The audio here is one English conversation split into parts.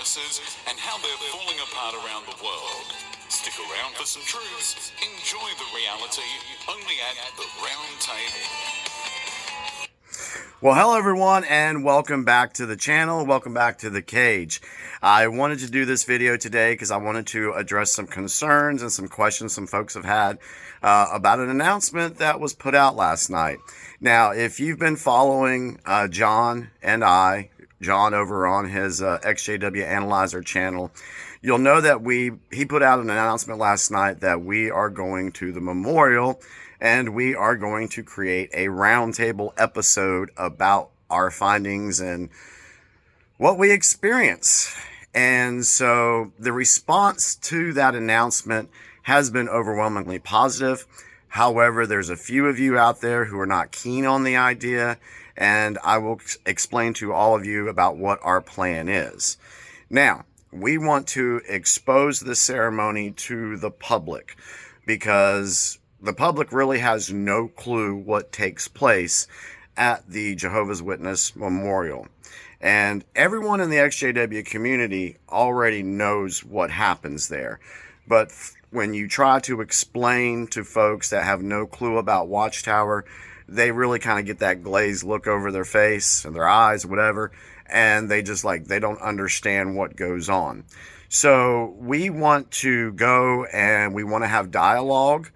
viruses, and how they're falling apart around the world. Stick around for some truths. Enjoy the reality only at the Round Table. Well, hello everyone, and welcome back to the channel. Welcome back to The Cage. I wanted to do this video today because I wanted to address some concerns and some questions some folks have had about an announcement that was put out last night. Now, if you've been following John and John over on his XJW Analyzer channel, you'll know that he put out an announcement last night that we are going to the memorial and we are going to create a roundtable episode about our findings and what we experience. And so the response to that announcement has been overwhelmingly positive. However, there's a few of you out there who are not keen on the idea, and I will explain to all of you about what our plan is. Now, we want to expose the ceremony to the public because the public really has no clue what takes place at the Jehovah's Witness Memorial. And everyone in the XJW community already knows what happens there. But when you try to explain to folks that have no clue about Watchtower, they really kind of get that glazed look over their face and their eyes, whatever, and they don't understand what goes on. So we want to go and we want to have dialogue.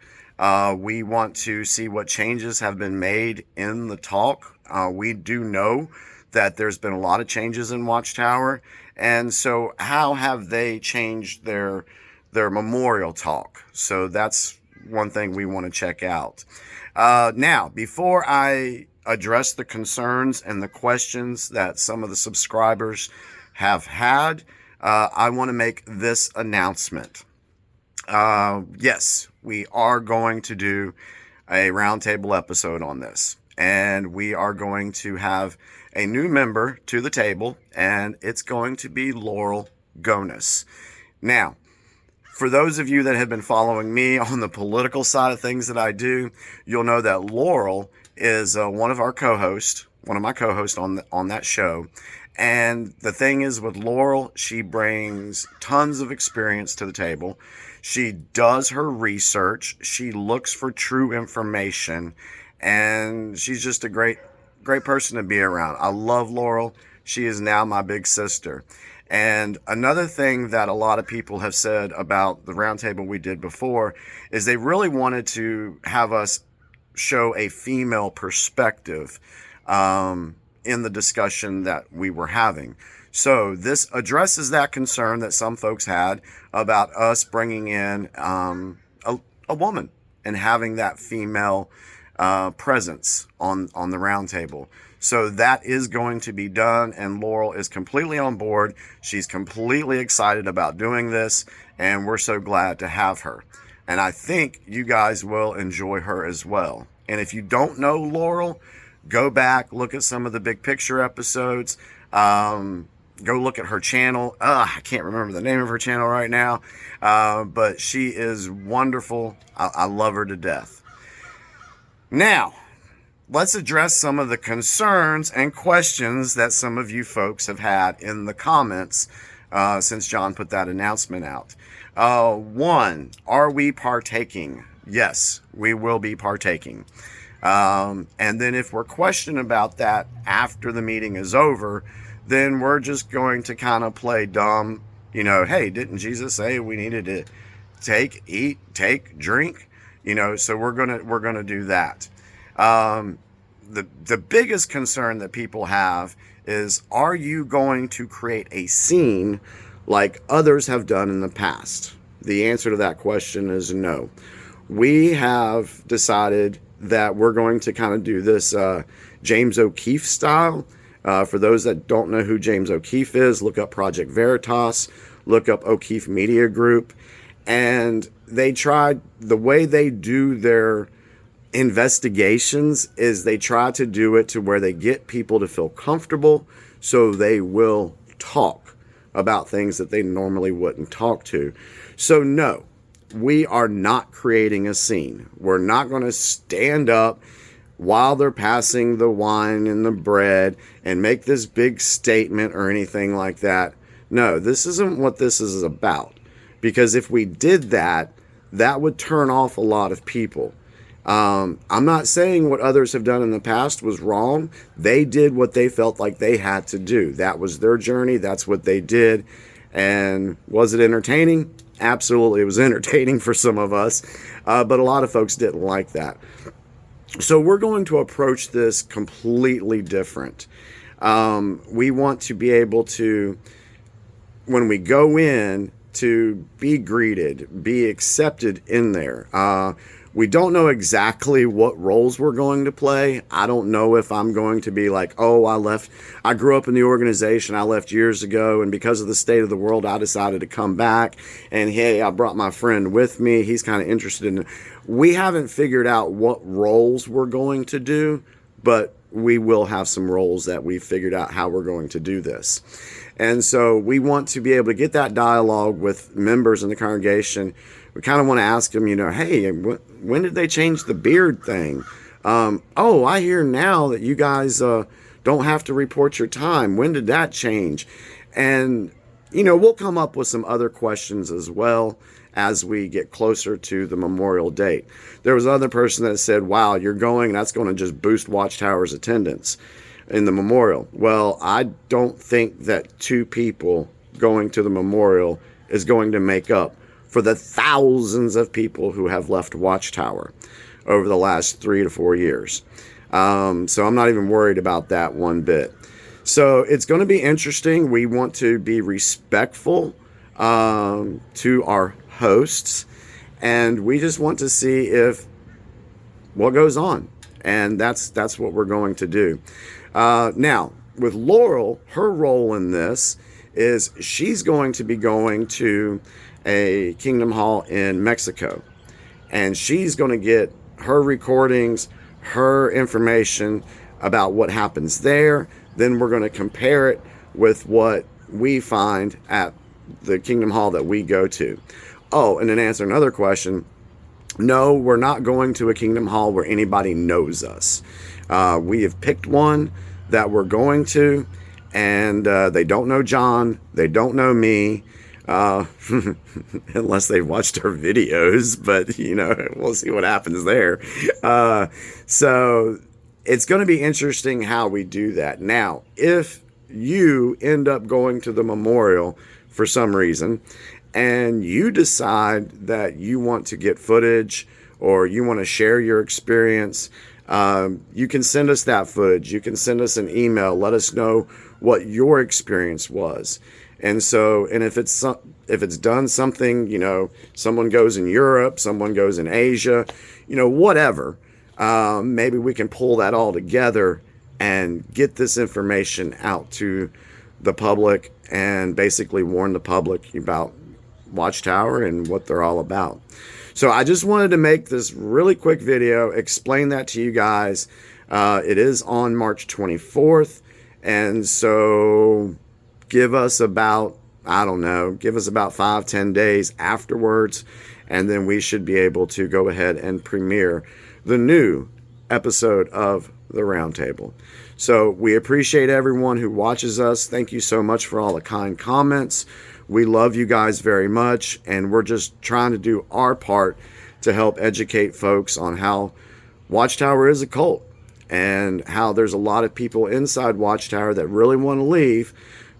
We want to see what changes have been made in the talk. We do know that there's been a lot of changes in Watchtower. And so how have they changed their memorial talk? So that's one thing we want to check out. Now, before I address the concerns and the questions that some of the subscribers have had, I want to make this announcement. Yes, we are going to do a roundtable episode on this, and we are going to have a new member to the table, and it's going to be Laurel Gonis. Now, for those of you that have been following me on the political side of things that I do, you'll know that Laurel is one of my co-hosts on that show. And the thing is with Laurel, she brings tons of experience to the table. She does her research. She looks for true information, and she's just a great person to be around. I love Laurel. She is now my big sister. And another thing that a lot of people have said about the roundtable we did before is they really wanted to have us show a female perspective in the discussion that we were having. So this addresses that concern that some folks had about us bringing in a woman and having that female presence on the roundtable. So that is going to be done, and Laurel is completely on board. She's completely excited about doing this, and we're so glad to have her. And I think you guys will enjoy her as well. And if you don't know Laurel, go back, look at some of the Big Picture episodes. Go look at her channel. I can't remember the name of her channel right now, but she is wonderful. I love her to death. Now, let's address some of the concerns and questions that some of you folks have had in the comments since John put that announcement out. One, are we partaking? Yes, we will be partaking. And then if we're questioning about that after the meeting is over, then we're just going to kind of play dumb. You know, hey, didn't Jesus say we needed to eat, take, drink? You know, so we're gonna do that. The biggest concern that people have is, are you going to create a scene like others have done in the past? The answer to that question is no. We have decided that we're going to kind of do this James O'Keefe style. For those that don't know who James O'Keefe is, look up Project Veritas, look up O'Keefe Media Group, and the way they do their investigations is they try to do it to where they get people to feel comfortable so they will talk about things that they normally wouldn't talk to. So no, we are not creating a scene. We're not going to stand up while they're passing the wine and the bread and make this big statement or anything like that. No, this isn't what this is about. Because if we did that, that would turn off a lot of people. I'm not saying what others have done in the past was wrong. They did what they felt like they had to do. That was their journey. That's what they did. And was it entertaining? Absolutely. It was entertaining for some of us. But a lot of folks didn't like that. So we're going to approach this completely different. We want to be able to, when we go in, to be greeted, be accepted in there. We don't know exactly what roles we're going to play. I don't know if I'm going to be like, oh, I grew up in the organization, I left years ago, and because of the state of the world, I decided to come back, and hey, I brought my friend with me. He's kind of interested in it. We haven't figured out what roles we're going to do, but we will have some roles that we've figured out how we're going to do this. And so we want to be able to get that dialogue with members in the congregation. We kind of want to ask them, hey, when did they change the beard thing? Oh, I hear now that you guys don't have to report your time. When did that change? And, we'll come up with some other questions as well as we get closer to the memorial date. There was another person that said, wow, you're going, that's going to just boost Watchtower's attendance in the memorial. Well, I don't think that 2 people going to the memorial is going to make up for the thousands of people who have left Watchtower over the last 3 to 4 years. So I'm not even worried about that one bit. So it's going to be interesting. We want to be respectful to our hosts, and we just want to see if what goes on, and that's what we're going to do. Now, with Laurel, her role in this is she's going to be going to a Kingdom Hall in Mexico, and she's going to get her recordings, her information about what happens there. Then we're going to compare it with what we find at the Kingdom Hall that we go to. Oh, and then answer another question. No, we're not going to a Kingdom Hall where anybody knows us. We have picked one that we're going to, and they don't know John. They don't know me, unless they've watched our videos. But, we'll see what happens there. So it's going to be interesting how we do that. Now, if you end up going to the memorial for some reason, and you decide that you want to get footage or you want to share your experience, you can send us that footage. You can send us an email. Let us know what your experience was. And so, and if it's done something, someone goes in Europe, someone goes in Asia, whatever, maybe we can pull that all together and get this information out to the public and basically warn the public about Watchtower and what they're all about. So I just wanted to make this really quick video, explain that to you guys. It is on March 24th. And so give us about, give us about 5-10 days afterwards. And then we should be able to go ahead and premiere the new episode of The Roundtable. So we appreciate everyone who watches us. Thank you so much for all the kind comments. We love you guys very much, and we're just trying to do our part to help educate folks on how Watchtower is a cult and how there's a lot of people inside Watchtower that really want to leave,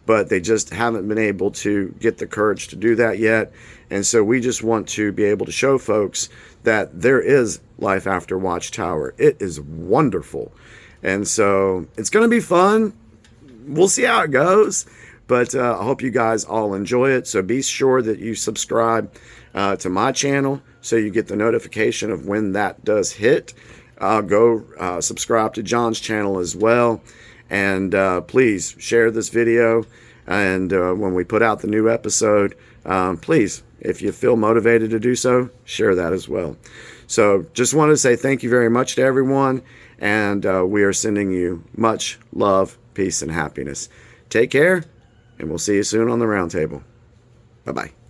but they just haven't been able to get the courage to do that yet. And so we just want to be able to show folks that there is life after Watchtower. It is wonderful. And so it's going to be fun. We'll see how it goes. But I hope you guys all enjoy it. So be sure that you subscribe to my channel so you get the notification of when that does hit. Go subscribe to John's channel as well. And please share this video. And when we put out the new episode, please, if you feel motivated to do so, share that as well. So just wanted to say thank you very much to everyone. And we are sending you much love, peace, and happiness. Take care. And we'll see you soon on the roundtable. Bye-bye.